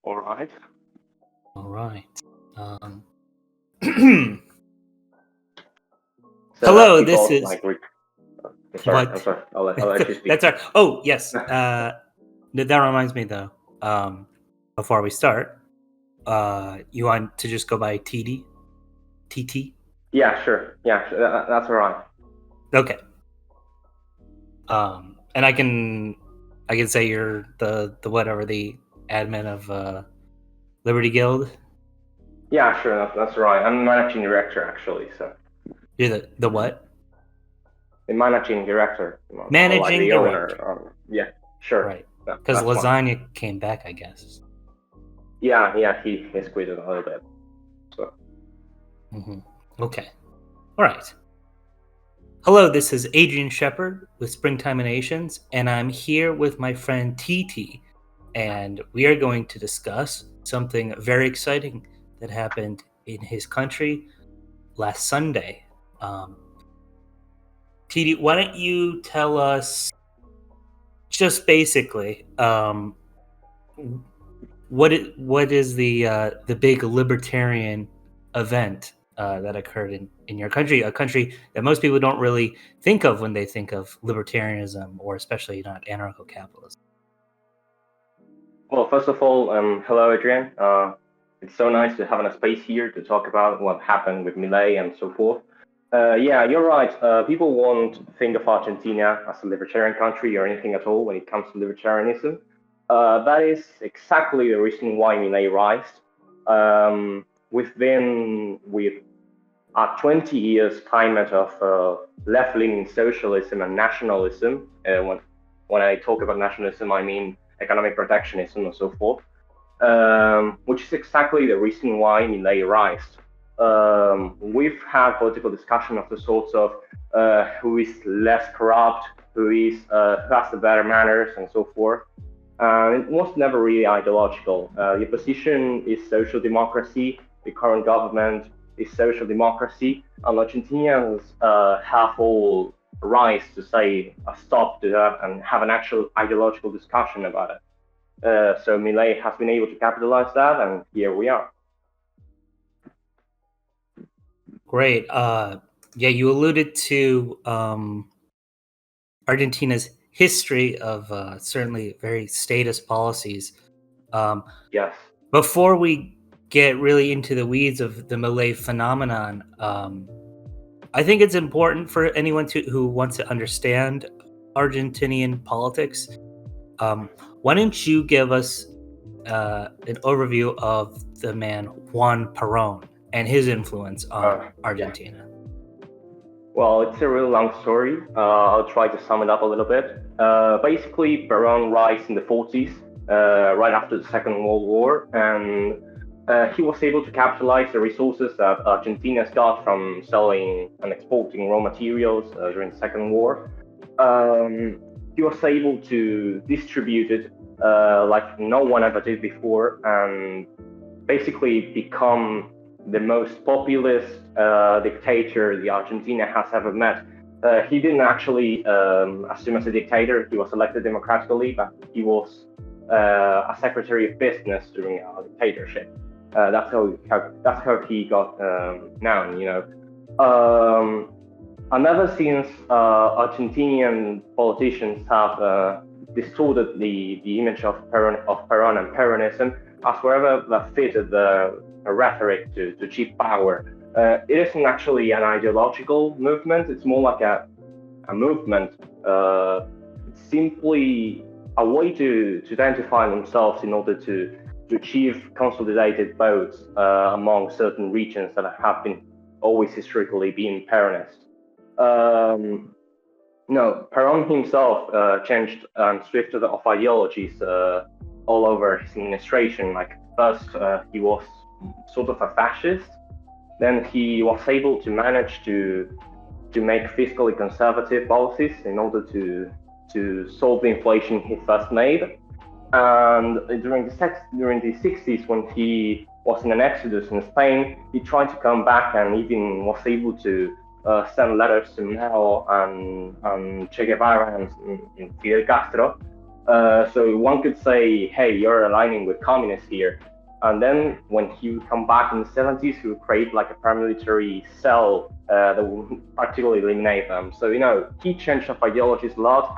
All right. All right. So Hello, people this is. like. I'm sorry. What? I'm sorry. I'll let you speak. That's right. Oh, yes. That reminds me, though. Before we start, you want to just go by Titi? Titi? Yeah, sure. Yeah, sure. That's all right. Okay. And I can say you're the whatever, the admin of Liberty Guild. Yeah, sure. That's right. I'm managing director actually. So You're the what? the managing director. Managing like the director. owner. Yeah, sure. Right. Because Lasagna came back, I guess. Yeah. He's quit a little bit. So. Mm-hmm. Okay. All right. Hello, this is Adrian Shepard with Springtime Nations, and I'm here with my friend Titi, and we are going to discuss something very exciting that happened in his country last Sunday. Titi, why don't you tell us just basically what is the big libertarian event that occurred in your country, a country that most people don't really think of when they think of libertarianism, or especially not anarcho-capitalism? Well, first of all, hello, Adrian. It's so nice to have a space here to talk about what happened with Milei and so forth. Yeah, you're right. People won't think of Argentina as a libertarian country or anything at all when it comes to libertarianism. That is exactly the reason why Milei rised. We've been with a 20 years climate of left-leaning socialism and nationalism. When I talk about nationalism, I mean economic protectionism and so forth, which is exactly the reason why Milei rised. We've had political discussion of the sorts of who is less corrupt, who has the better manners, and so forth. It was never really ideological. The opposition is social democracy. The current government is social democracy, and Argentinians have all rights to say a stop to that and have an actual ideological discussion about it. So Milei has been able to capitalize that, and here we are. Great. Yeah, you alluded to Argentina's history of certainly very statist policies. Yes. Before we get really into the weeds of the Milei phenomenon, I think it's important for anyone who wants to understand Argentinian politics. Why don't you give us an overview of the man Juan Perón and his influence on Argentina? Yeah. Well, it's a really long story. I'll try to sum it up a little bit. Basically, Perón rise in the 40s, right after the Second World War, and he was able to capitalize the resources that Argentina's got from selling and exporting raw materials during the Second War. He was able to distribute it like no one ever did before, and basically become the most populist dictator the Argentina has ever met. He didn't actually assume as a dictator. He was elected democratically, but he was a secretary of business during a dictatorship. That's how he got known, you know. And ever since Argentinian politicians have distorted the image of Peron and Peronism as wherever that fitted the rhetoric to cheap power. It isn't actually an ideological movement. It's more like a movement. It's simply a way to identify themselves in order to achieve consolidated votes among certain regions that have been always historically been Peronist. No, Peron himself changed and swifted of ideologies all over his administration. Like first, he was sort of a fascist. Then he was able to manage to make fiscally conservative policies in order to solve the inflation he first made. And during the 60s, when he was in an exodus in Spain, he tried to come back and even was able to send letters to Mao and Che Guevara and Fidel Castro So one could say, hey, you're aligning with communists here. And then when he would come back in the 70s, he would create like a paramilitary cell that would practically eliminate them. So, he changed of ideologies a lot.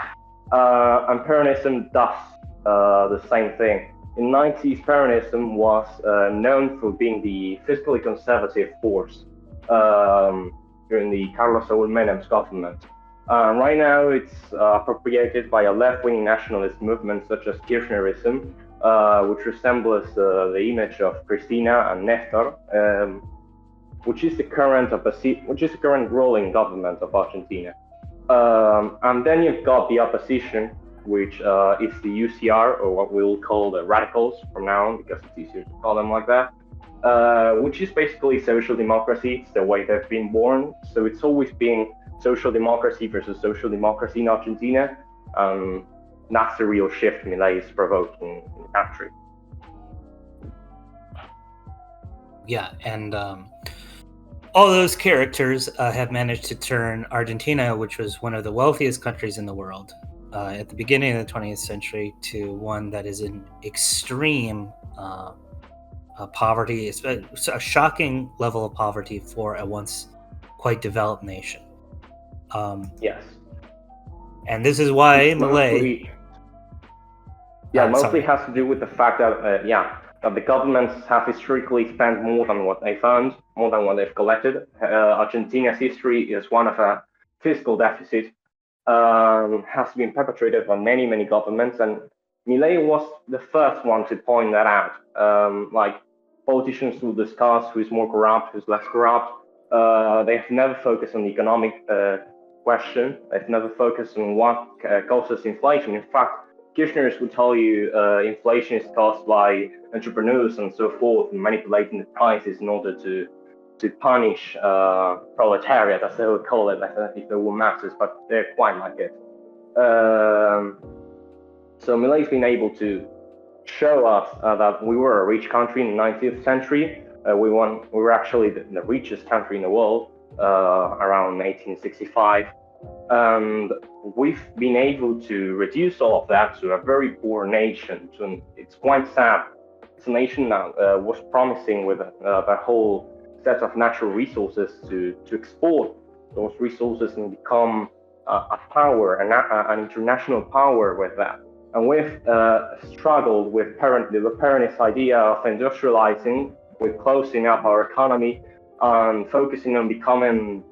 And Peronism does the same thing. In the 90s, Peronism was known for being the fiscally conservative force during the Carlos Saúl Menem's government. Right now, it's appropriated by a left-wing nationalist movement such as Kirchnerism, which resembles the image of Cristina and Nestor, which is the current ruling government of Argentina. And then you've got the opposition, which is the UCR, or what we'll call the radicals from now on, because it's easier to call them like that, which is basically social democracy. It's the way they've been born. So it's always been social democracy versus social democracy in Argentina. That's the real shift Milei is provoking in the country. Yeah, and all those characters have managed to turn Argentina, which was one of the wealthiest countries in the world at the beginning of the 20th century, to one that is in extreme poverty, a shocking level of poverty for a once quite developed nation. Yes. And this is why Milei... mostly has to do with the fact that, that the governments have historically spent more than what they found, more than what they've collected. Argentina's history is one of a fiscal deficit, has been perpetrated by many, many governments, and Milei was the first one to point that out. Like politicians will discuss who's more corrupt, who's less corrupt. They have never focused on the economic question. They've never focused on what causes inflation. In fact, Kirchner's would tell you inflation is caused by entrepreneurs and so forth, manipulating the prices in order to punish proletariat, as they would call it, if they were masses, but they're quite like it. So Milei's been able to show us that we were a rich country in the 19th century. We were actually the richest country in the world around 1865. And we've been able to reduce all of that to a very poor nation. It's quite sad. It's a nation that was promising with a whole set of natural resources to export those resources and become a power, an international power with that. And we've struggled with the Peronist idea of industrializing, with closing up our economy and focusing on becoming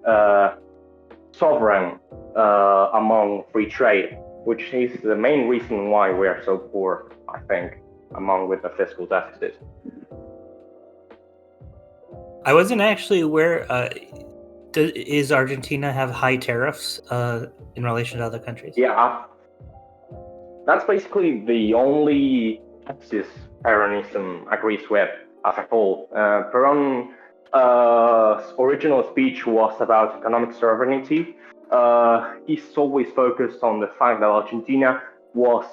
sovereign among free trade, which is the main reason why we are so poor, I think, with the fiscal deficit. I wasn't actually aware. Is Argentina have high tariffs in relation to other countries? Yeah, that's basically the only taxes Peronism agrees with as a whole. Peron's original speech was about economic sovereignty. He's always focused on the fact that Argentina was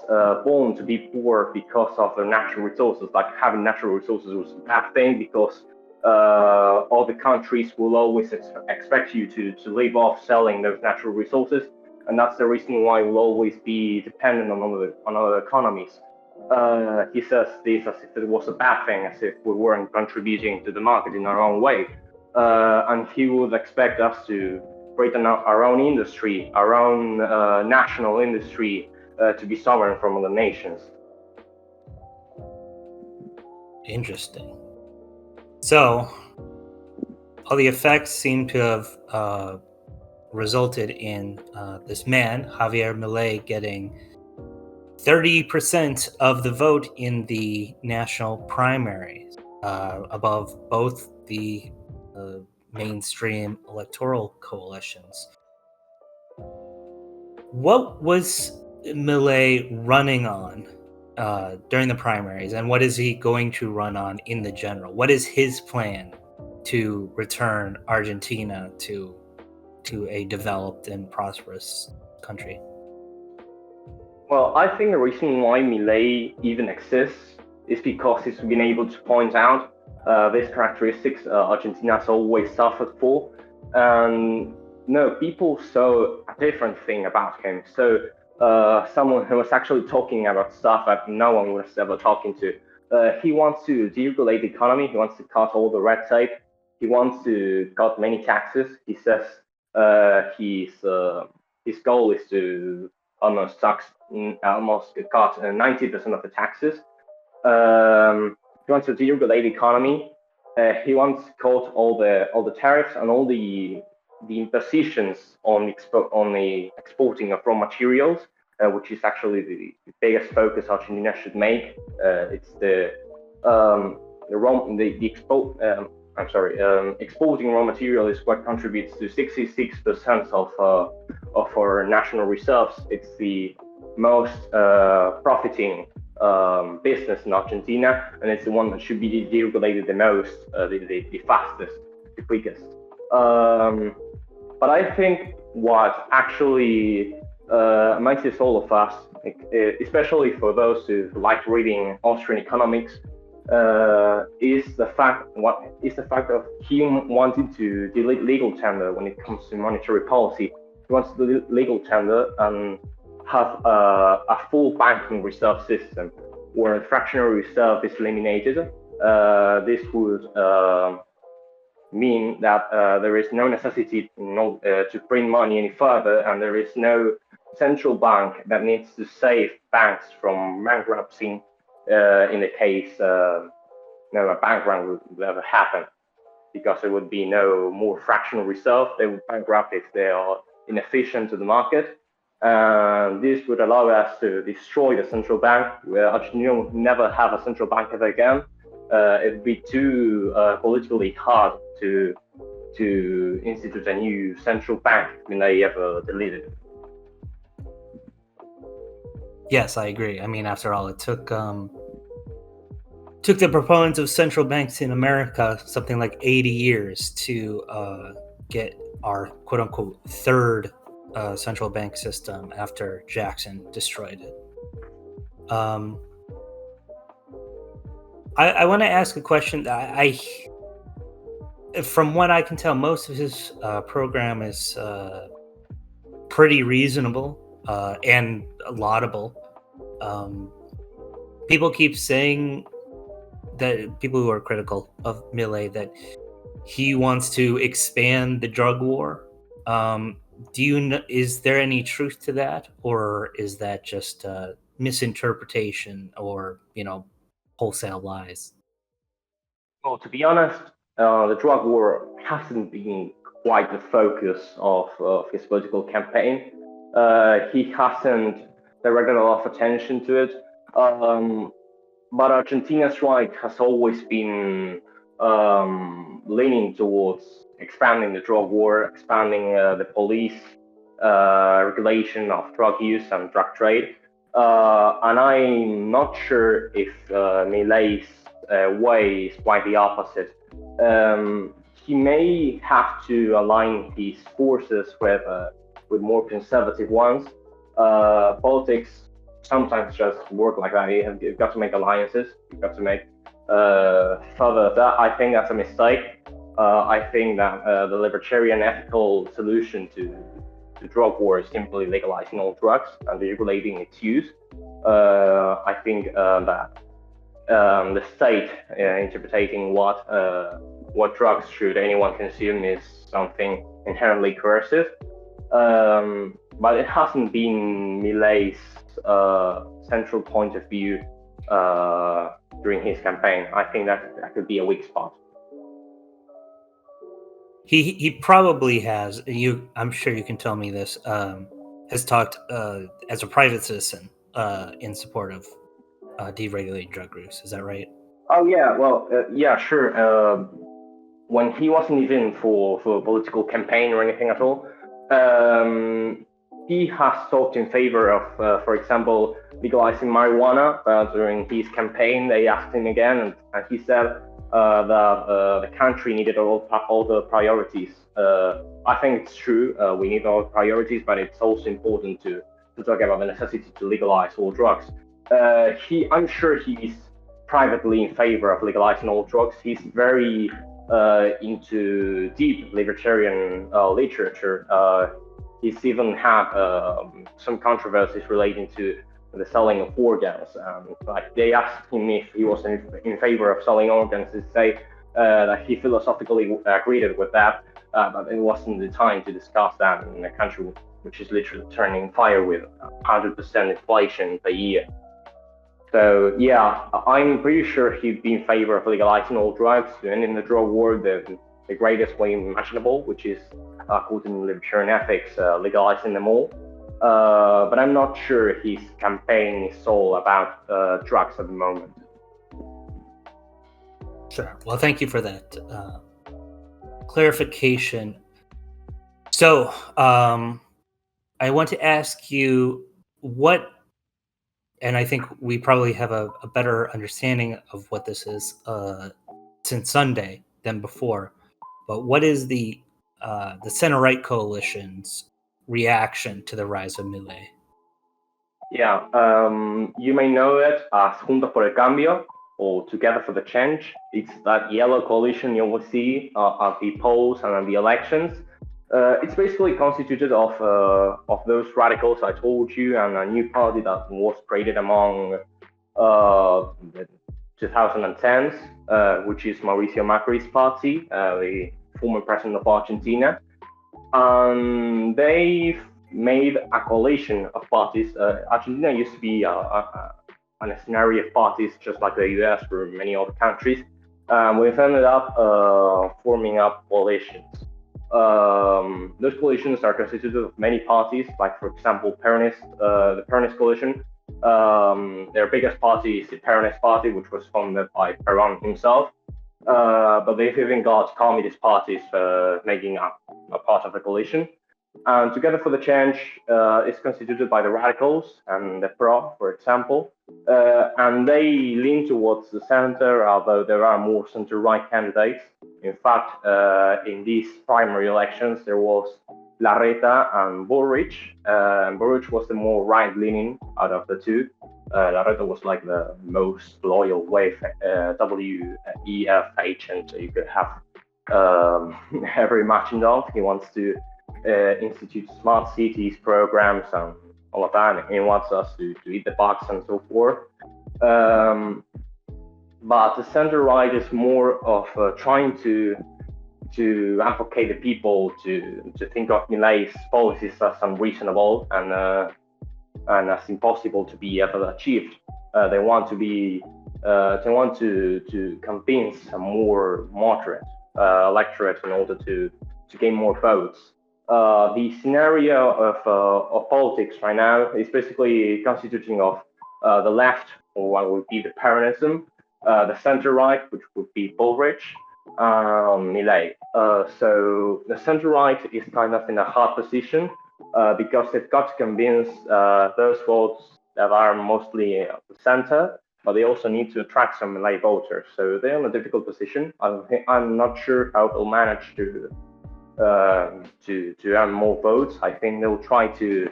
born to be poor because of their natural resources. Like having natural resources was a bad thing because other countries will always expect you to live off selling those natural resources, and that's the reason why we'll always be dependent on other economies. He says this as if it was a bad thing, as if we weren't contributing to the market in our own way, and he would expect us to create our own industry, our own national industry, to be sovereign from other nations. Interesting. So, all the effects seem to have resulted in this man, Javier Milei, getting 30% of the vote in the national primaries, above both the mainstream electoral coalitions. What was Milei running on during the primaries, and what is he going to run on in the general? What is his plan to return Argentina to a developed and prosperous country? Well, I think the reason why Milei even exists is because he's been able to point out these characteristics Argentina has always suffered for. And no, people saw a different thing about him. So someone who was actually talking about stuff that no one was ever talking to. He wants to deregulate the economy. He wants to cut all the red tape. He wants to cut many taxes. He says his goal is to almost cut 90% of the taxes. He wants to deregulate the economy. He wants to cut all the tariffs and all the impositions on the exporting of raw materials, which is actually the biggest focus Argentina should make. It's exporting raw material is what contributes to 66% of our national reserves. It's the most profiting business in Argentina, and it's the one that should be deregulated the most, the fastest, the quickest. But I think what actually makes this all of us, especially for those who like reading Austrian economics, is the fact of him wanting to delete legal tender when it comes to monetary policy. He wants to delete legal tender and have a full banking reserve system where the fractional reserve is eliminated. This would mean that there is no necessity to print money any further, and there is no central bank that needs to save banks from bankruptcy in the case a bank run would ever happen, because there would be no more fractional reserve. They would bankrupt if they are inefficient to the market. This would allow us to destroy the central bank, where Argentina will never have a central bank ever again. It would be too politically hard to institute a new central bank when they ever deleted it. Yes, I agree. I mean, after all, it took the proponents of central banks in America something like 80 years to get our quote-unquote third central bank system after Jackson destroyed it. I want to ask a question. From what I can tell, most of his program is pretty reasonable and laudable. People keep saying that, people who are critical of Milei, that he wants to expand the drug war. Is there any truth to that, or is that just misinterpretation or wholesale lies? Well, to be honest, the drug war hasn't been quite the focus of his political campaign. He hasn't directed a lot of attention to it. But Argentina's right has always been leaning towards expanding the drug war, expanding the police regulation of drug use and drug trade. And I'm not sure if Milei's way is quite the opposite. He may have to align his forces with more conservative ones. Politics sometimes just work like that. You've got to make alliances. You've got to make further that. I think that's a mistake. I think that the libertarian ethical solution to drug war is simply legalizing all drugs and regulating its use. I think that the state interpreting what drugs should anyone consume is something inherently coercive. But it hasn't been Milei's central point of view during his campaign. I think that could be a weak spot. He probably has. I'm sure you can tell me this. Has talked as a private citizen in support of deregulating drug use. Is that right? Oh yeah. Well, yeah, sure. When he wasn't even for a political campaign or anything at all, he has talked in favor of, for example, legalizing marijuana. During his campaign, they asked him again, and he said that the country needed all the priorities. I think it's true. We need all the priorities, but it's also important to talk about the necessity to legalize all drugs. I'm sure he's privately in favor of legalizing all drugs. He's very into deep libertarian literature. he's even had some controversies relating to the selling of organs. Like they asked him if he was in favor of selling organs. He say that he philosophically agreed with that, but it wasn't the time to discuss that in a country which is literally turning fire with 100% inflation per year. So yeah, I'm pretty sure he'd be in favor of legalizing all drugs to end in the drug war the greatest way imaginable, which is according to libertarian ethics, legalizing them all. But I'm not sure his campaign is all about drugs at the moment. Sure. Well, thank you for that clarification. So, I want to ask you what, and I think we probably have a better understanding of what this is since Sunday than before. But what is the center-right coalition's reaction to the rise of Milei? Yeah, you may know it as Juntos por el Cambio or Together for the Change. It's that yellow coalition you will see at the polls and at the elections. It's basically constituted of those radicals I told you and a new party that was created among the 2010s, which is Mauricio Macri's party, the former president of Argentina. And they made a coalition of parties. Argentina used to be an scenario of parties, just like the US or many other countries. We've ended up forming up coalitions. Those coalitions are constituted of many parties, like for example, the Peronist coalition. Their biggest party is the Peronist Party, which was founded by Peron himself. But they've even got communist parties making up a part of the coalition. And Together for the Change is constituted by the radicals and the PRO, for example. And they lean towards the center, although there are more center-right candidates. In fact, in these primary elections, there was Larreta and Bullrich. Bullrich was the more right-leaning out of the two. Larreta was like the most loyal WEF agent you could have ever imagined of. He wants to institute smart cities programs and all of that. And he wants us to eat the bugs and so forth. But the center right is more of trying to advocate the people to think of Milei's policies as unreasonable and as impossible to be ever achieved. They want to convince a more moderate electorate in order to gain more votes. The scenario of politics right now is basically constituting of the left, or what would be the Peronism, the center right, which would be Bullrich, Milei. So the center right is kind of in a hard position because they've got to convince those votes that are mostly at the center, but they also need to attract some Milei voters. So they're in a difficult position. I'm not sure how they'll manage to earn more votes. I think they'll try to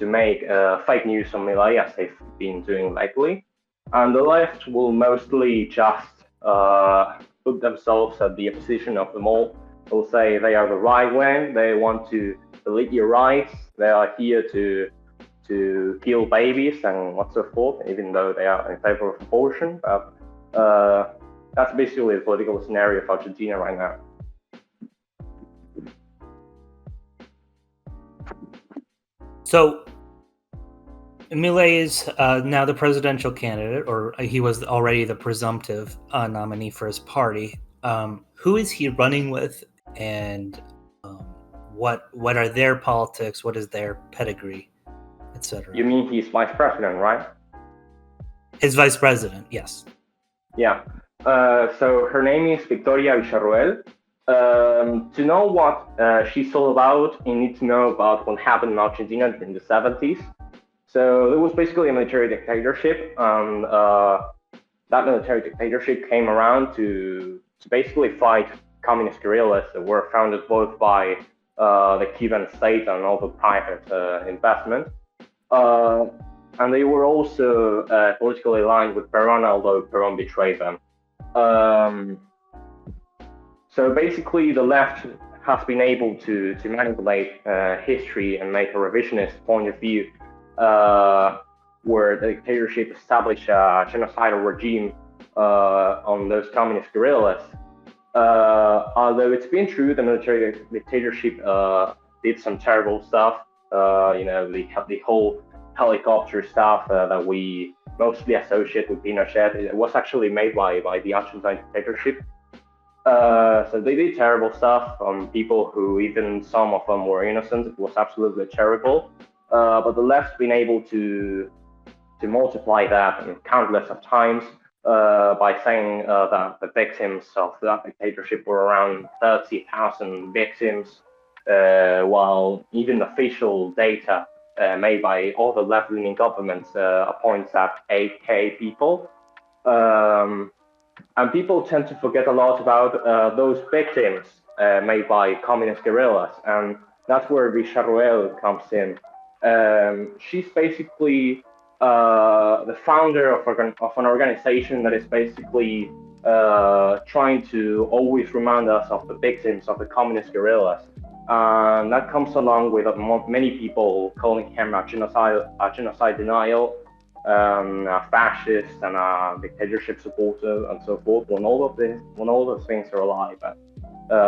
make fake news on Milei as they've been doing lately. And the left will mostly just put themselves at the opposition of them all. They'll say they are the right wing, they want to delete your rights, they are here to kill babies and what so forth, even though they are in favor of abortion. But that's basically the political scenario of Argentina right now. So Milei is now the presidential candidate, or he was already the presumptive nominee for his party. Who is he running with, and what are their politics? What is their pedigree, etc.? You mean he's vice president, right? His vice president, yes. Yeah. So her name is Victoria Villarroel. To know what she's all about, you need to know about what happened in Argentina in the 70s. So it was basically a military dictatorship, and that military dictatorship came around to basically fight communist guerrillas that were founded both by the Cuban state and also private investment. And they were also politically aligned with Peron, although Peron betrayed them. So basically, the left has been able to manipulate history and make a revisionist point of view, where the dictatorship established a genocidal regime on those communist guerrillas. Although it's been true, the military dictatorship did some terrible stuff. The whole helicopter stuff that we mostly associate with Pinochet. It was actually made by the Argentine dictatorship. So they did terrible stuff on people who, even some of them, were innocent. It was absolutely terrible. But the left's been able to multiply that countless of times by saying that the victims of that dictatorship were around 30,000 victims, while even official data made by all the left-leaning governments points at 8K people. And people tend to forget a lot about those victims made by communist guerrillas, and that's where Villarroel comes in. She's basically the founder of an organization that is basically trying to always remind us of the victims of the communist guerrillas. And that comes along with many people calling him a genocide denial, a fascist, and a dictatorship supporter, and so forth. When all those things are a lie, but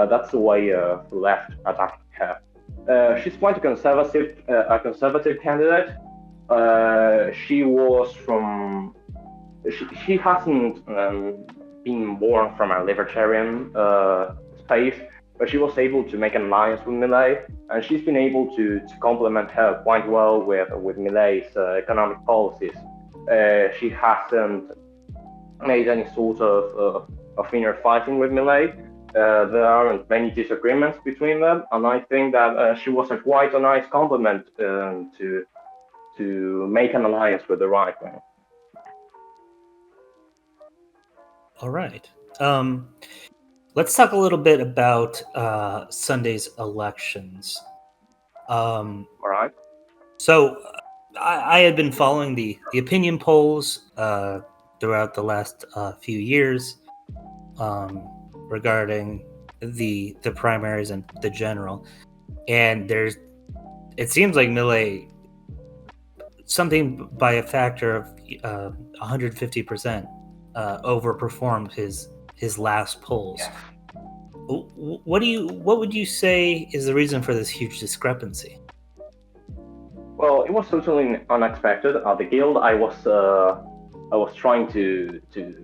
that's the way the left attacked her. She's quite a conservative candidate. She was from. She hasn't been born from a libertarian space, but she was able to make an alliance with Milei, and she's been able to complement her quite well with Milei's economic policies. She hasn't made any sort of inner fighting with Milei. There aren't many disagreements between them, and I think that she was quite a nice complement to make an alliance with the right wing. All right. Let's talk a little bit about Sunday's elections. All right. So I had been following the opinion polls throughout the last few years regarding the primaries and the general, and it seems like Milei, something by a factor of 150% overperformed his last polls. Yes. What would you say is the reason for this huge discrepancy? Well, it was totally unexpected. The Guild, I was trying to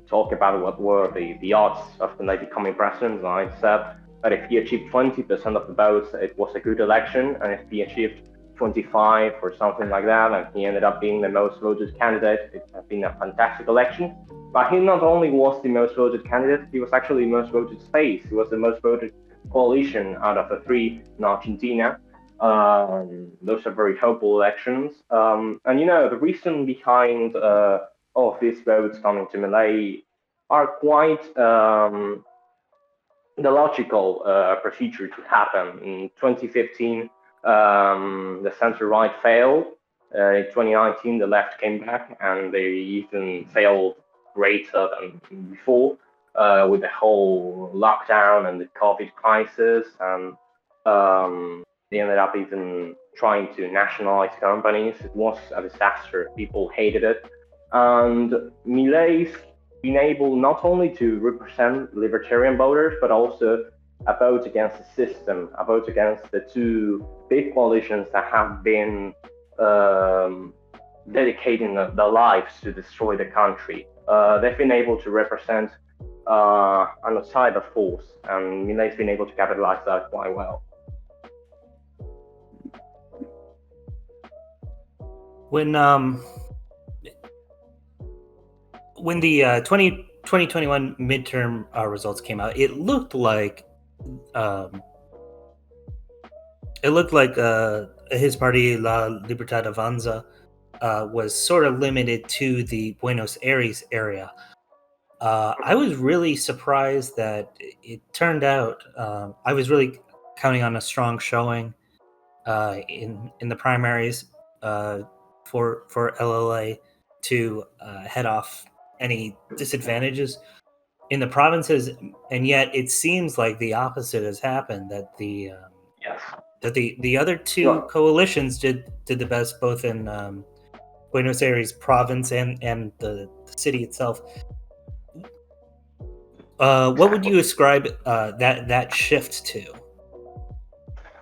talk about what were the odds of Milei becoming president, and I said that if he achieved 20% of the votes, it was a good election, and if he achieved 25 or something like that, and he ended up being the most voted candidate, it has been a fantastic election. But he not only was the most voted candidate, he was actually the most voted space. He was the most voted coalition out of the three in Argentina. Those are very hopeful elections. And the reason behind all of these votes coming to Milei are quite the logical procedure to happen. In 2015, the center-right failed. In 2019, the left came back, and they even failed greater than before with the whole lockdown and the COVID crisis. And they ended up even trying to nationalize companies. It was a disaster. People hated it. And Milei's been able not only to represent libertarian voters, but also a vote against the system, a vote against the two big coalitions that have been dedicating their lives to destroy the country. They've been able to represent an outsider force, and Milei's been able to capitalize that quite well. When the 2021 midterm results came out, it looked like his party, La Libertad Avanza, was sort of limited to the Buenos Aires area. I was really surprised that it turned out. I was really counting on a strong showing in the primaries for LLA to head off any disadvantages in the provinces, and yet it seems like the opposite has happened. That Yes. the other two Well, coalitions did the best, both in Buenos Aires province and the city itself. What would you ascribe that shift to?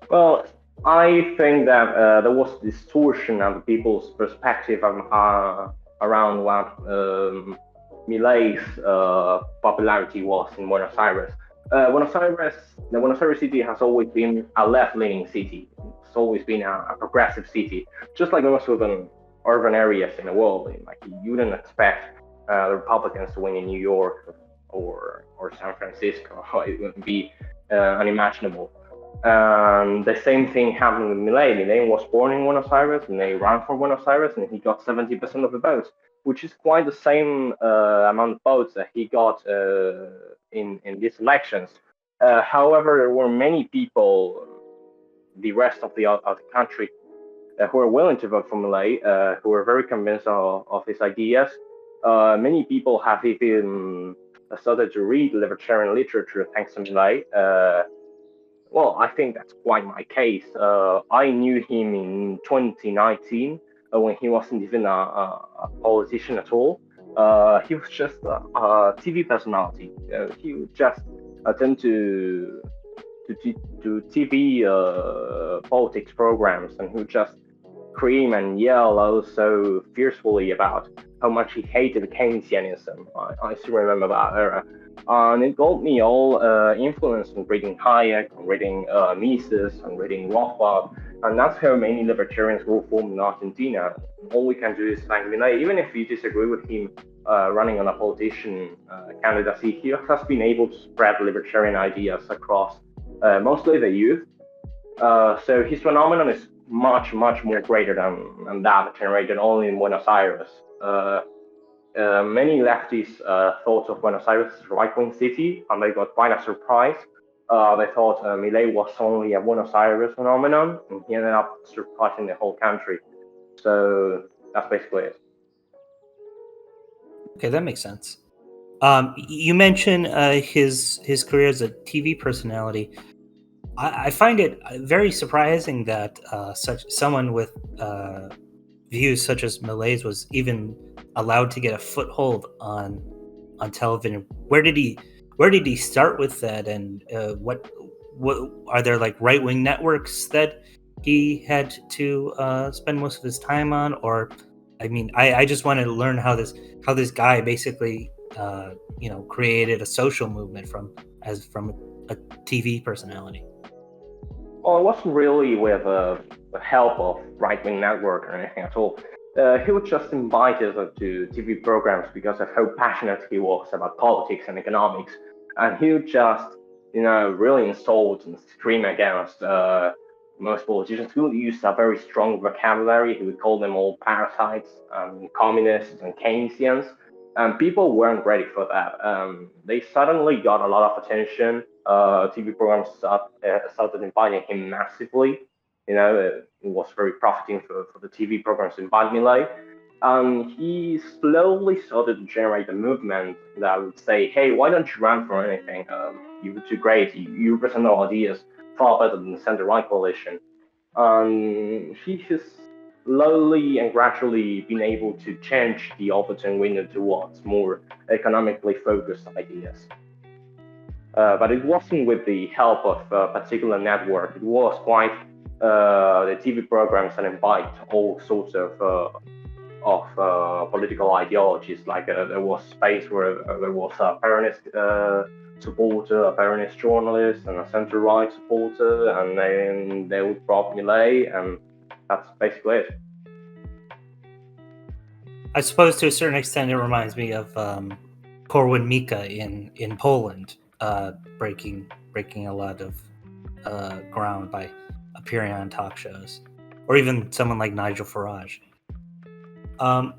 Well, I think that there was distortion of people's perspective around what Milei's popularity was in Buenos Aires. The Buenos Aires city has always been a left-leaning city. It's always been a progressive city, just like most urban areas in the world. Like you wouldn't expect the Republicans to win in New York or San Francisco. It would be unimaginable. The same thing happened with Milei. Milei was born in Buenos Aires, and they ran for Buenos Aires, and he got 70% of the votes, which is quite the same amount of votes that he got in these elections. However, there were many people, the rest of the country, who were willing to vote for Milei, who were very convinced of his ideas. Many people have even started to read libertarian literature thanks to Milei. Well, I think that's quite my case. I knew him in 2019 when he wasn't even a politician at all. He was just a TV personality. He would just attend to TV politics programs, and he would just scream and yell so fiercely about how much he hated Keynesianism. I still remember that era. And it got me all influenced in reading Hayek, and reading Mises, and reading Rothbard. And that's how many libertarians were formed in Argentina. All we can do is thank Milei. Even if you disagree with him running on a politician candidacy, he has been able to spread libertarian ideas across mostly the youth. So his phenomenon is much more greater than that generated only in Buenos Aires. Many lefties thought of Buenos Aires as a right-wing city, and they got quite a surprise. They thought Milei was only a Buenos Aires phenomenon, and he ended up surprising the whole country. So that's basically it. Okay, that makes sense. You mentioned his career as a TV personality. I find it very surprising that such someone with views such as Milei's was even allowed to get a foothold on television. Where did he start with that, and what are there like right-wing networks that he had to spend most of his time on? Or I mean, I just wanted to learn how this guy basically created a social movement from a TV personality. Well, it wasn't really with the help of right-wing network or anything at all. He was just invited to TV programs because of how passionate he was about politics and economics, and he would just, really insult and scream against most politicians. He would use a very strong vocabulary. He would call them all parasites, communists, and Keynesians. And people weren't ready for that. They suddenly got a lot of attention. TV programs started inviting him massively. It was very profiting for the TV programs to invite Milei. And he slowly started to generate a movement that would say, hey, why don't you run for anything? You would do great. You represent our ideas far better than the center-right coalition. And he has slowly and gradually been able to change the Overton window towards more economically focused ideas. But it wasn't with the help of a particular network. It was quite the TV programs that invite all sorts of political ideologies. Like there was space where there was a Peronist supporter, a Peronist journalist, and a center-right supporter, and then they would drop Milei, and that's basically it. I suppose to a certain extent it reminds me of Korwin Mikke in Poland, breaking a lot of ground by appearing on talk shows, or even someone like Nigel Farage.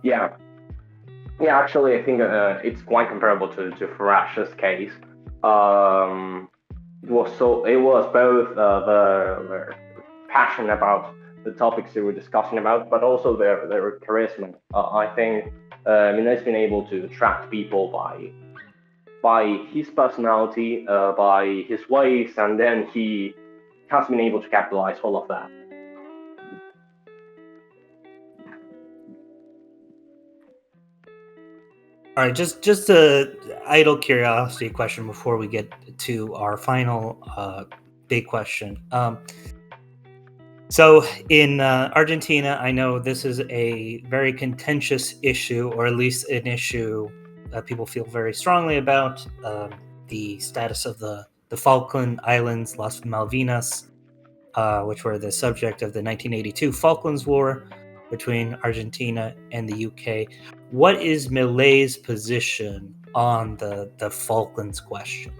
Yeah, actually, I think it's quite comparable to Farage's case. It was both the passion about the topics they were discussing about, but also their charisma. I think Milei's been able to attract people by by his personality, by his ways, and then he has been able to capitalize all of that. All right, just a idle curiosity question before we get to our final big question. So in Argentina, I know this is a very contentious issue, or at least an issue that people feel very strongly about, the status of the Falkland Islands, Las Malvinas, which were the subject of the 1982 Falklands War between Argentina and the UK. What is Milei's position on the Falklands question?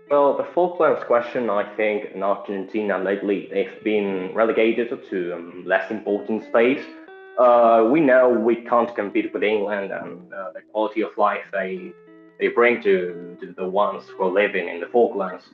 Well, the Falklands question, I think, in Argentina lately, they've been relegated to less important space. We know we can't compete with England and the quality of life they bring to the ones who are living in the Falklands.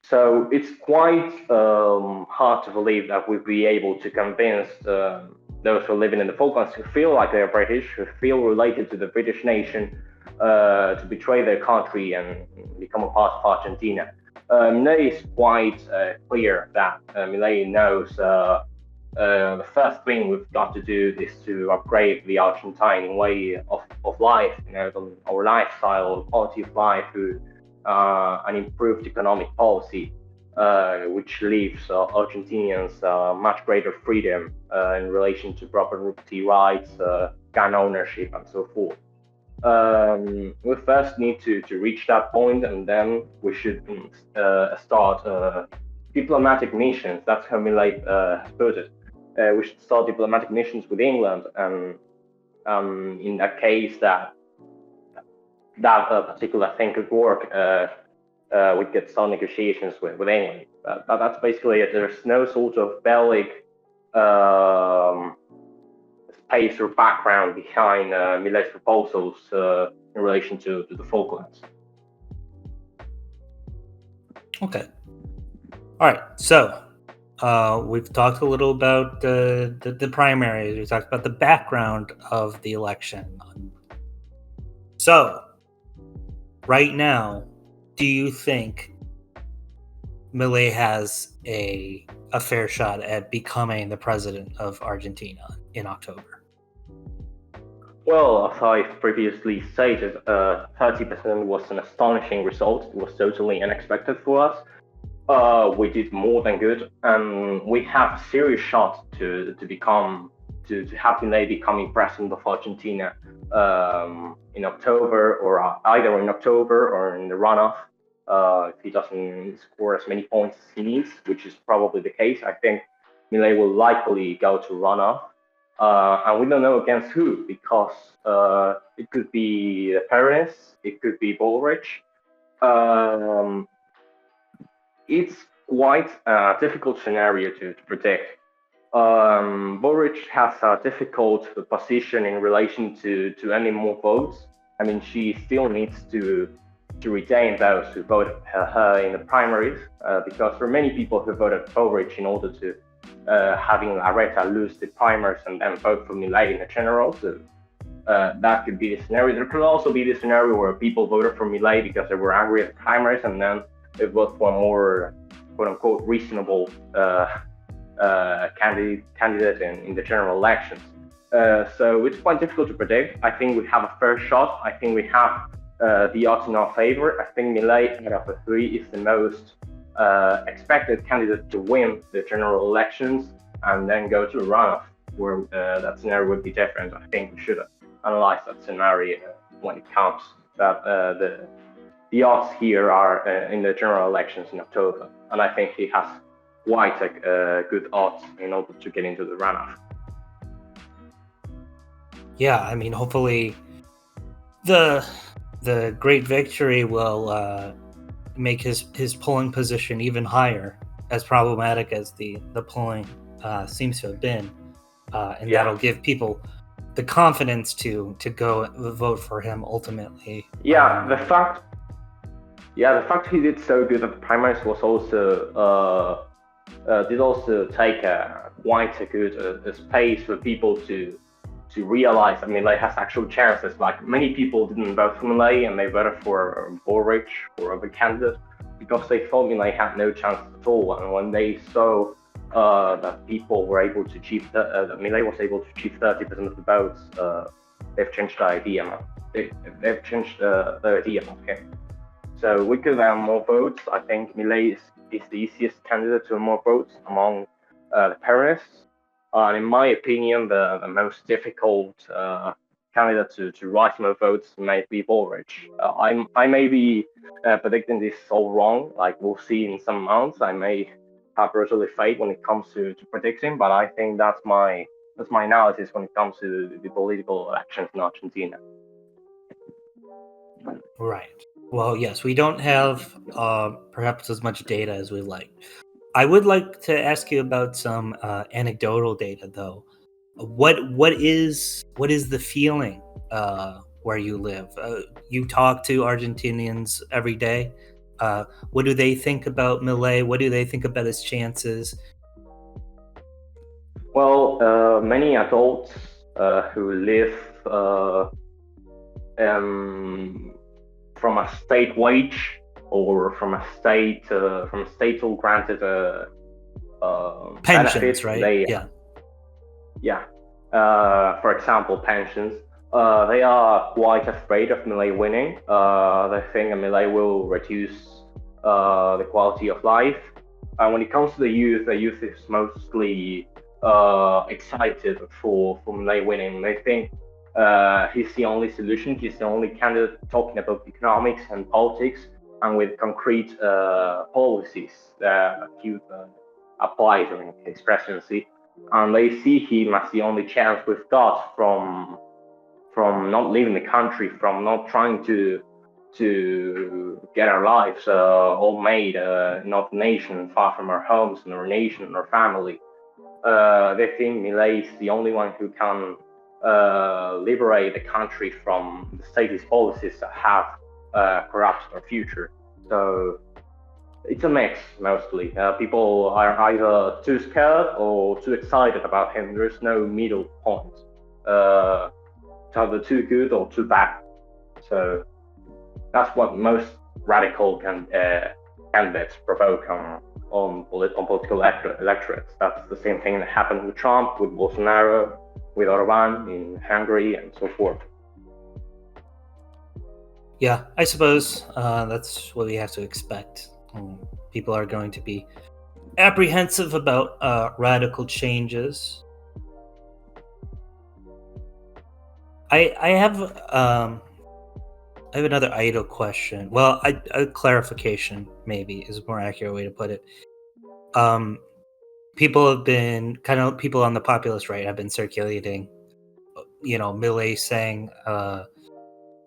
So it's quite hard to believe that we'll be able to convince those who are living in the Falklands who feel like they're British, who feel related to the British nation, to betray their country and become a part of Argentina. Milei is quite clear that Milei knows the first thing we've got to do is to upgrade the Argentine way of life, our lifestyle, quality of life, through an improved economic policy, which leaves Argentinians much greater freedom in relation to property rights, gun ownership, and so forth. We first need to reach that point, and then we should start diplomatic missions. That's how Milei has put it. We should start diplomatic missions with England, and in that case, that particular thing could work. We could start negotiations with England. That's basically it. There's no sort of Belgic space or background behind Milei's proposals in relation to the Falklands. Okay. All right. So we've talked a little about the primaries. We talked about the background of the election. So right now, do you think Milei has a fair shot at becoming the president of Argentina in October? Well, as I previously stated, 30% was an astonishing result. It was totally unexpected for us. We did more than good, and we have a serious shot to have Milei becoming president of Argentina in October, or either in October or in the runoff. If he doesn't score as many points as he needs, which is probably the case, I think Milei will likely go to runoff. And we don't know against who, because it could be the Peronists, it could be Bullrich. It's quite a difficult scenario to predict. Bullrich has a difficult position in relation to any more votes. I mean, she still needs to retain those who voted her in the primaries, because for many people who voted Bullrich in order to having Larreta lose the primaries and then vote for Milei in the general. So that could be the scenario. There could also be the scenario where people voted for Milei because they were angry at the primaries, and then they vote for a more quote-unquote reasonable candidate in the general elections. So it's quite difficult to predict. I think we have a fair shot. I think we have the odds in our favor. I think Milei, out of the three, is the most expected candidate to win the general elections and then go to a runoff, where that scenario would be different. I think we should analyze that scenario when it comes. That the odds here are in the general elections in October, and I think he has quite good odds in order to get into the runoff. Yeah, I mean, hopefully the great victory will make his polling position even higher, as problematic as the polling seems to have been, and that'll give people the confidence to go vote for him ultimately. The fact he did so good at the primaries was also did also take quite a good space for people to to realize that Milei has actual chances. Like many people didn't vote for Milei and they voted for Boric or other candidate because they thought Milei had no chance at all. And when they saw that people were able to achieve that Milei was able to achieve 30% of the votes, they've changed the idea. Man. They've changed the idea of him. So we could have more votes. I think Milei is the easiest candidate to have more votes among the Peronists. And in my opinion, the most difficult candidate to rise more votes may be Boric. I may be predicting this all wrong. Like we'll see in some months. I may have brutally faith when it comes to predicting, but I think that's my analysis when it comes to the political elections in Argentina. Right. Well, yes, we don't have perhaps as much data as we'd like. I would like to ask you about some anecdotal data, though. What is the feeling where you live? You talk to Argentinians every day. What do they think about Milei? What do they think about his chances? Well, many adults who live from a state wage or from a state granted pensions, benefits, right? Yeah. For example, pensions. They are quite afraid of Milei winning. They think Milei will reduce the quality of life. And when it comes to the youth is mostly excited for Milei winning. They think he's the only solution. He's the only candidate talking about economics and politics and with concrete policies that he apply during his presidency. And they see him as the only chance we've got from not leaving the country, from not trying to get our lives all made in our nation, far from our homes and our nation and our family. They think Milei is the only one who can liberate the country from the status policies that have corrupted our future. So it's a mix mostly. People are either too scared or too excited about him. There's no middle point. It's either too good or too bad. So that's what most radical candidates provoke on political electorates. That's the same thing that happened with Trump, with Bolsonaro, with Orban in Hungary, and so forth. Yeah, I suppose that's what we have to expect. People are going to be apprehensive about radical changes. I have another idle question. Well, a clarification maybe is a more accurate way to put it. People on the populist right have been circulating, Milei saying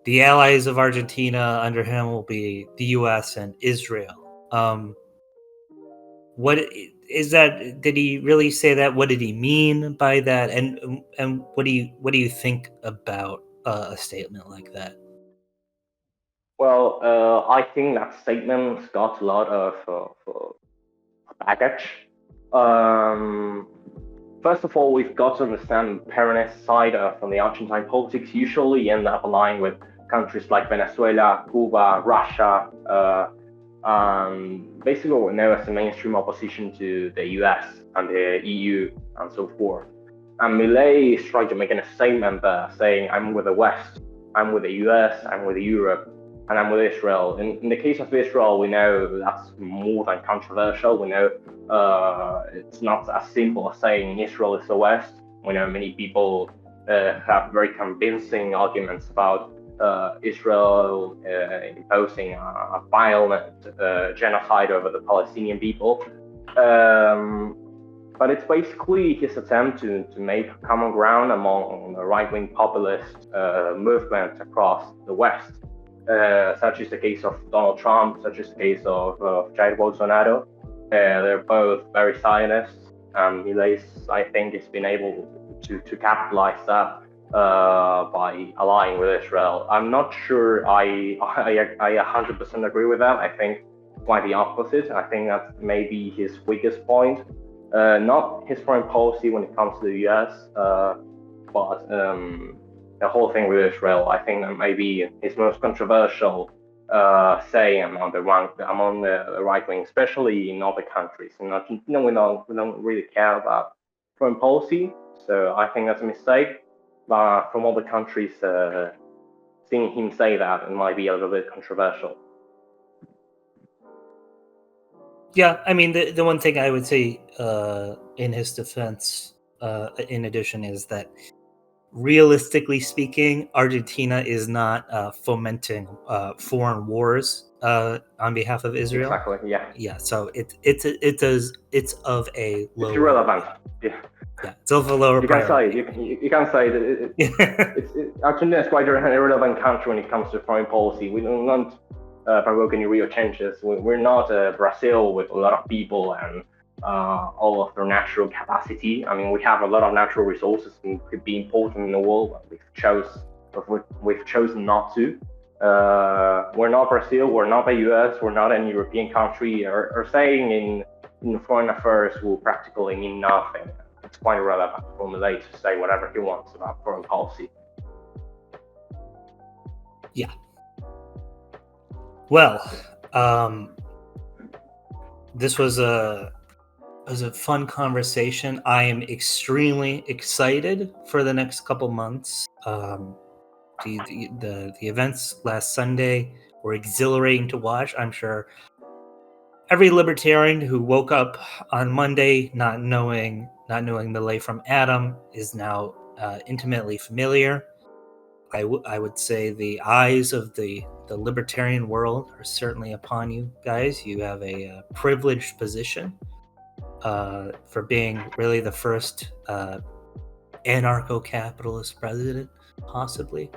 the allies of Argentina under him will be the U.S. and Israel. What is that? Did he really say that? What did he mean by that? And what do you think about a statement like that? Well, I think that statement's got a lot of baggage. First of all, we've got to understand the Peronist side from the Argentine politics usually end up aligning with countries like Venezuela, Cuba, Russia, basically what we know as the mainstream opposition to the US and the EU and so forth. And Milei is trying to make a statement saying, I'm with the West, I'm with the US, I'm with Europe, and I'm with Israel. In the case of Israel, we know that's more than controversial. We know it's not as simple as saying Israel is the West. We know many people have very convincing arguments about Israel imposing a violent genocide over the Palestinian people. But it's basically his attempt to make common ground among the right-wing populist movement across the West. Such is the case of Donald Trump, such is the case of Jair Bolsonaro. They're both very Zionists, and Milei, I think, has been able to capitalize that by allying with Israel. I'm not sure I 100% agree with that. I think quite the opposite. I think that's maybe his weakest point. Not his foreign policy when it comes to the US, but the whole thing with Israel, I think that maybe his most controversial say among the right wing, especially in other countries. In Argentina, we don't really care about foreign policy, so I think that's a mistake. But from other countries, seeing him say that, it might be a little bit controversial. Yeah, I mean, the one thing I would say in his defense, in addition, is that realistically speaking, Argentina is not fomenting foreign wars on behalf of Israel. Exactly. Yeah. Yeah. So it's of a lower. It's irrelevant. Yeah. Yeah. It's of a lower priority. You can say that Argentina is quite an irrelevant country when it comes to foreign policy. We don't provoke any real changes. We're not Brazil with a lot of people and all of their natural capacity. I mean, we have a lot of natural resources and could be important in the world, but we've chosen not to. We're not Brazil, we're not the US, we're not any European country, or saying in foreign affairs will practically mean nothing. It's quite irrelevant for Milei to say whatever he wants about foreign policy. Yeah. Well, this was a fun conversation. I am extremely excited for the next couple months. The events last Sunday were exhilarating to watch. I'm sure every libertarian who woke up on Monday not knowing Milei from Adam is now intimately familiar. I would say the eyes of the libertarian world are certainly upon you guys. You have a privileged position for being really the first anarcho-capitalist president, possibly.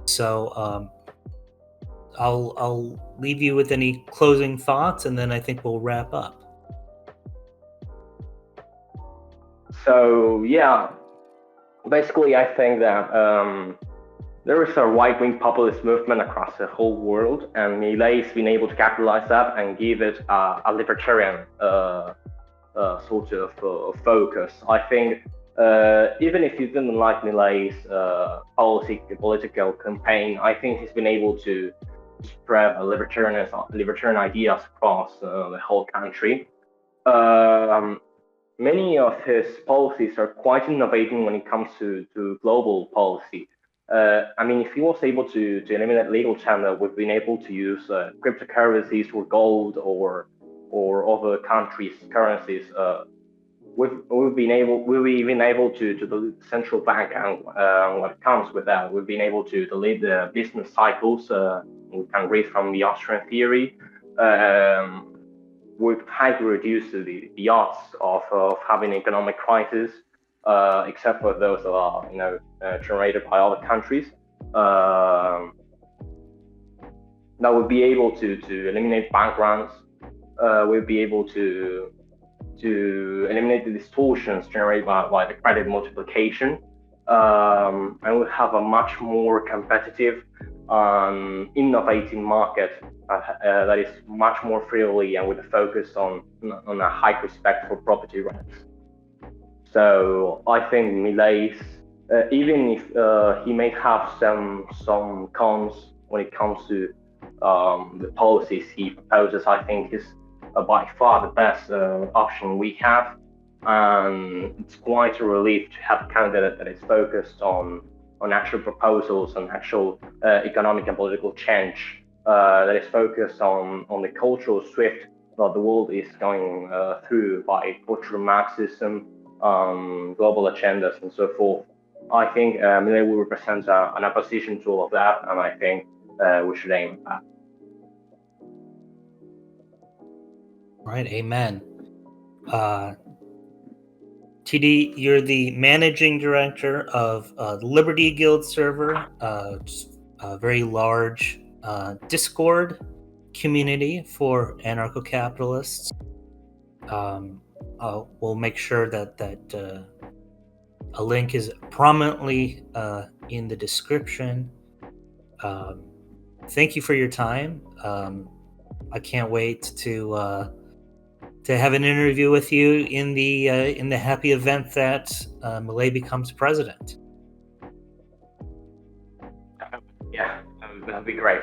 So I'll leave you with any closing thoughts, and then I think we'll wrap up. So yeah, basically I think that there is a right-wing populist movement across the whole world, and Milei has been able to capitalize that and give it a libertarian sort of focus. I think even if you didn't like Milei's political campaign, I think he's been able to spread libertarian ideas across the whole country. Many of his policies are quite innovating when it comes to global policy. I mean, if he was able to eliminate legal tender, we've been able to use cryptocurrencies or gold or other countries' currencies. We've been able to delete the central bank and what comes with that. We've been able to delete the business cycles. We can read from the Austrian theory. We've highly reduced the odds of having an economic crisis, except for those that are generated by other countries. That would be able to eliminate bank runs. We'll be able to eliminate the distortions generated by the credit multiplication, and we'll have a much more competitive, innovating market that is much more freely and with a focus on a high respect for property rights. So I think Milei's, even if he may have some cons when it comes to the policies he proposes, I think he's by far the best option we have, and it's quite a relief to have a candidate that is focused on actual proposals and actual economic and political change, that is focused on the cultural shift that the world is going through by cultural Marxism, global agendas, and so forth. I think Milei will represent an opposition to all of that, and I think we should aim at that. Right, amen. Titi, you're the managing director of Liberty Guild server, a very large Discord community for anarcho-capitalists. We'll make sure that a link is prominently in the description. Thank you for your time. I can't wait to have an interview with you in the happy event that Milei becomes president. Yeah, that'd be great.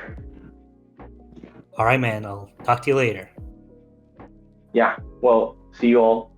All right, man. I'll talk to you later. Yeah, well, see you all.